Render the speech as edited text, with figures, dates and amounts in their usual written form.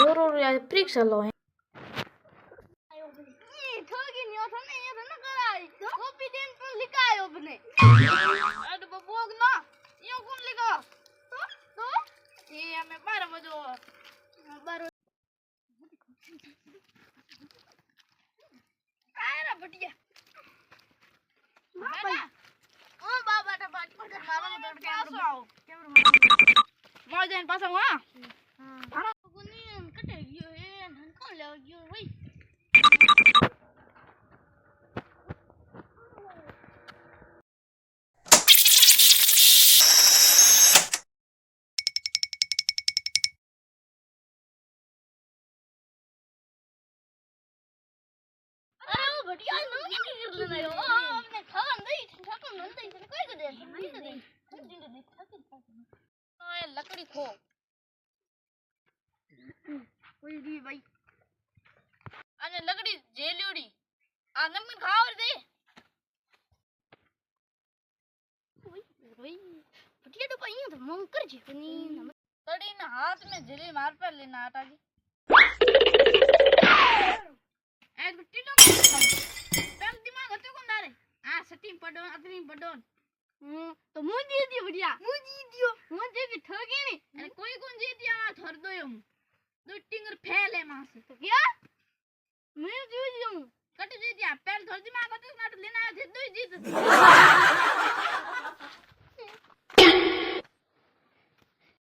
जरूर यार परीक्षा लो है ठगी नहीं होता नहीं ये तो ना कराई कॉपी देन पर लिखायो बने अरे बबूग ना यो कौन लिखा तो ये हमें 12 बजे 12 आरा बटिया बाबा ओ बाबा टा बात पर मारो तो कैमरा आओ कैमरा मार देन पास हुआ हां गुनी कटे गयो है धन कौन ले गयो भाई बढ़िया नहीं कर लेना यो हमने खान नहीं ठकन नहीं तने कोई को दे नहीं ठकन ओए लकड़ी खो कोई दी भाई आने लकड़ी जेलियोड़ी आ नमकीन खाओ दे ओए बढ़िया तो पाई तो मंग कर जे पनी तड़ी ना हाथ में जेली मार पर लेना आटा की एक बिट्टी लो पेम दिमाग हतो कोन दारे आ सटी पडो अतनी पडो तो मुजी दियो बढ़िया मुजी दियो मुजी की ठगी नहीं अरे कोई कोन जी दिया थर दो हम दो टिंगर फैले मास तो क्या मैं जी दियो कट जी दिया पहले थर दिमाग हतो ना लेना है दो जीत